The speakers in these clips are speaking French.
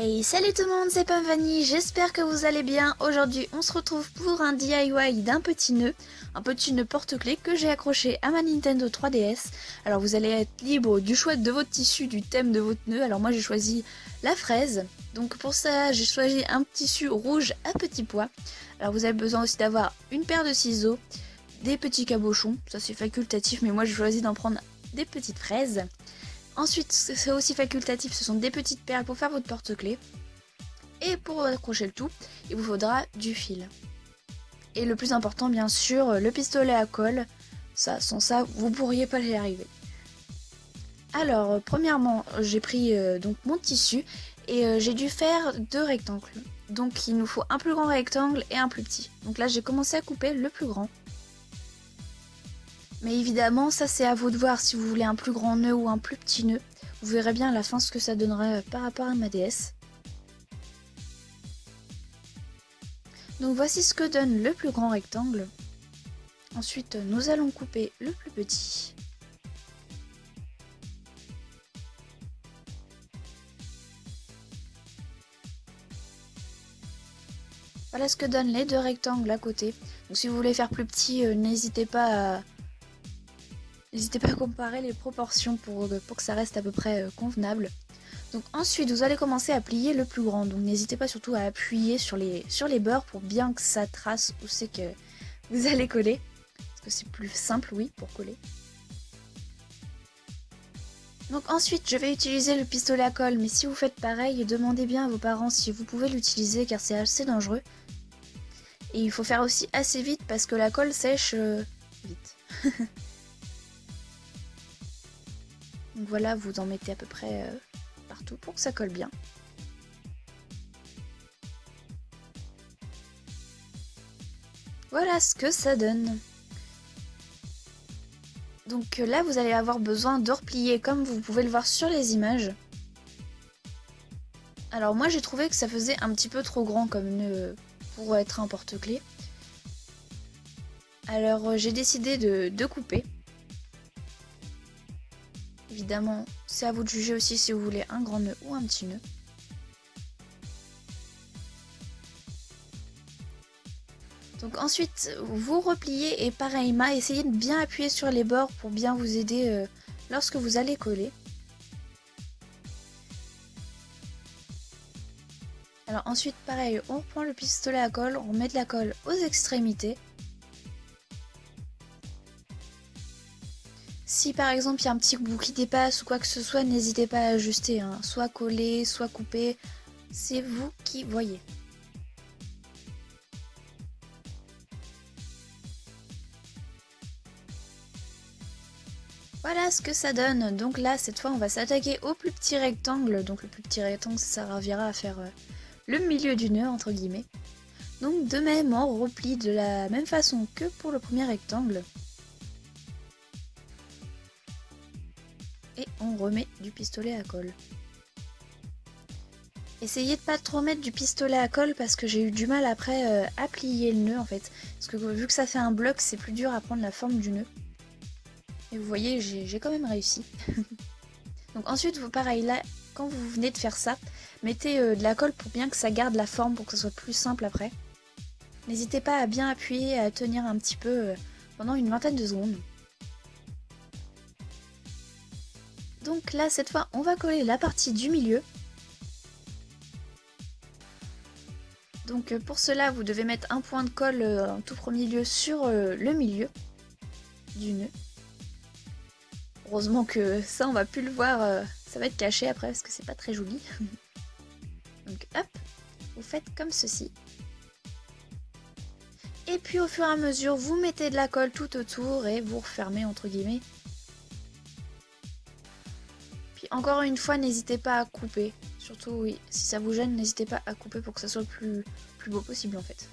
Hey, salut tout le monde, c'est Pomme Vanille, j'espère que vous allez bien. Aujourd'hui, on se retrouve pour un DIY d'un petit nœud, un petit nœud porte-clés que j'ai accroché à ma Nintendo 3DS. Alors vous allez être libre du choix de votre tissu, du thème de votre nœud. Alors moi j'ai choisi la fraise, donc pour ça j'ai choisi un tissu rouge à petits pois. Alors vous avez besoin aussi d'avoir une paire de ciseaux, des petits cabochons, ça c'est facultatif mais moi j'ai choisi d'en prendre des petites fraises. Ensuite, c'est aussi facultatif, ce sont des petites perles pour faire votre porte-clés. Et pour accrocher le tout, il vous faudra du fil. Et le plus important, bien sûr, le pistolet à colle. Ça, sans ça, vous pourriez pas y arriver. Alors, premièrement, j'ai pris donc mon tissu et j'ai dû faire 2 rectangles. Donc, il nous faut un plus grand rectangle et un plus petit. Donc là, j'ai commencé à couper le plus grand. Mais évidemment, ça c'est à vous de voir si vous voulez un plus grand nœud ou un plus petit nœud. Vous verrez bien à la fin ce que ça donnerait par rapport à ma DS. Donc voici ce que donne le plus grand rectangle. Ensuite, nous allons couper le plus petit. Voilà ce que donnent les 2 rectangles à côté. Donc si vous voulez faire plus petit, n'hésitez pas à comparer les proportions pour que ça reste à peu près convenable. Donc ensuite, vous allez commencer à plier le plus grand. Donc n'hésitez pas surtout à appuyer sur les bords pour bien que ça trace où c'est que vous allez coller. Parce que c'est plus simple, oui, pour coller. Donc ensuite, je vais utiliser le pistolet à colle. Mais si vous faites pareil, demandez bien à vos parents si vous pouvez l'utiliser car c'est assez dangereux. Et il faut faire aussi assez vite parce que la colle sèche vite. Donc voilà, vous en mettez à peu près partout pour que ça colle bien. Voilà ce que ça donne. Donc là, vous allez avoir besoin de replier comme vous pouvez le voir sur les images. Alors moi, j'ai trouvé que ça faisait un petit peu trop grand comme nœud pour être un porte-clés. Alors j'ai décidé de couper. Évidemment, c'est à vous de juger aussi si vous voulez un grand nœud ou un petit nœud. Donc ensuite, vous repliez et pareillement, essayez de bien appuyer sur les bords pour bien vous aider lorsque vous allez coller. Alors ensuite, pareil, on reprend le pistolet à colle, on met de la colle aux extrémités. Si par exemple il y a un petit bout qui dépasse ou quoi que ce soit, n'hésitez pas à ajuster, hein. Soit coller, soit couper, c'est vous qui voyez. Voilà ce que ça donne. Donc là, cette fois, on va s'attaquer au plus petit rectangle. Donc le plus petit rectangle, ça servira à faire le milieu du nœud, entre guillemets. Donc de même, on replie de la même façon que pour le premier rectangle. Et on remet du pistolet à colle. Essayez de pas trop mettre du pistolet à colle parce que j'ai eu du mal après à plier le nœud en fait. Parce que vu que ça fait un bloc, c'est plus dur à prendre la forme du nœud. Et vous voyez, j'ai quand même réussi. Donc ensuite, vous pareil, là, quand vous venez de faire ça, mettez de la colle pour bien que ça garde la forme, pour que ce soit plus simple après. N'hésitez pas à bien appuyer, à tenir un petit peu pendant une vingtaine de secondes. Donc là, cette fois, on va coller la partie du milieu. Donc pour cela, vous devez mettre un point de colle en tout premier lieu sur le milieu du nœud. Heureusement que ça, on va plus le voir, ça va être caché après parce que c'est pas très joli. Donc hop, vous faites comme ceci. Et puis au fur et à mesure, vous mettez de la colle tout autour et vous refermez entre guillemets. Puis encore une fois, n'hésitez pas à couper. Surtout, oui, si ça vous gêne, n'hésitez pas à couper pour que ça soit le plus beau possible en fait.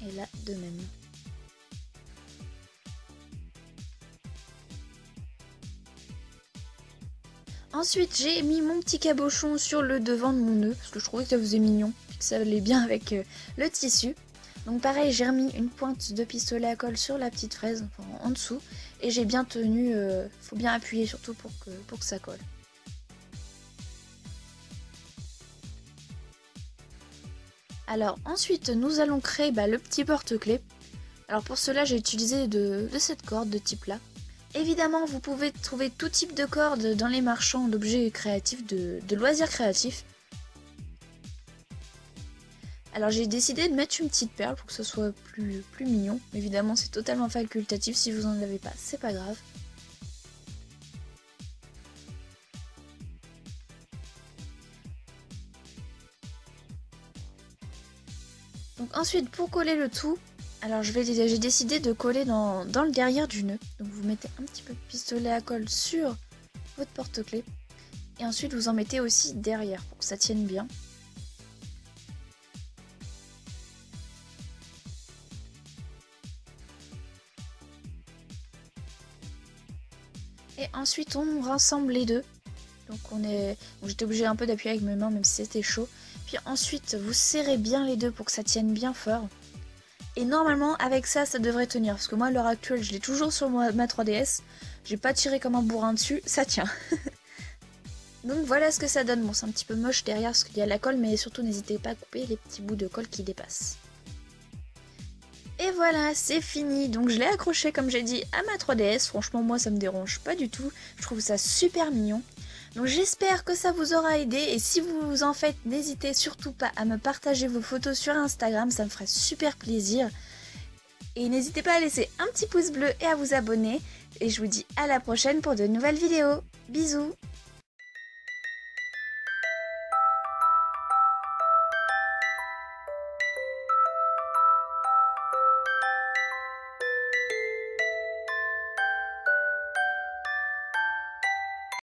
Et là, de même. Ensuite, j'ai mis mon petit cabochon sur le devant de mon nœud, parce que je trouvais que ça faisait mignon, et que ça allait bien avec le tissu. Donc pareil, j'ai remis une pointe de pistolet à colle sur la petite fraise, enfin en dessous, et j'ai bien tenu, faut bien appuyer surtout pour que ça colle. Alors ensuite nous allons créer le petit porte-clés. Alors pour cela j'ai utilisé de cette corde de type là. Évidemment vous pouvez trouver tout type de cordes dans les marchands d'objets créatifs, de loisirs créatifs. Alors j'ai décidé de mettre une petite perle pour que ce soit plus mignon. Évidemment c'est totalement facultatif, si vous en avez pas c'est pas grave. Donc ensuite pour coller le tout, alors j'ai décidé de coller dans le derrière du nœud. Donc vous mettez un petit peu de pistolet à colle sur votre porte-clés. Et ensuite vous en mettez aussi derrière pour que ça tienne bien. Et ensuite on rassemble les deux. Donc j'étais obligée un peu d'appuyer avec mes mains même si c'était chaud. Puis ensuite vous serrez bien les deux pour que ça tienne bien fort. Et normalement avec ça devrait tenir. Parce que moi à l'heure actuelle je l'ai toujours sur ma 3DS. J'ai pas tiré comme un bourrin dessus, ça tient. Donc voilà ce que ça donne. Bon c'est un petit peu moche derrière parce qu'il y a la colle, mais surtout n'hésitez pas à couper les petits bouts de colle qui dépassent. Et voilà, c'est fini. Donc je l'ai accroché comme j'ai dit à ma 3DS. Franchement moi ça me dérange pas du tout. Je trouve ça super mignon. Donc j'espère que ça vous aura aidé. Et si vous en faites, n'hésitez surtout pas à me partager vos photos sur Instagram. Ça me ferait super plaisir. Et n'hésitez pas à laisser un petit pouce bleu et à vous abonner. Et je vous dis à la prochaine pour de nouvelles vidéos. Bisous!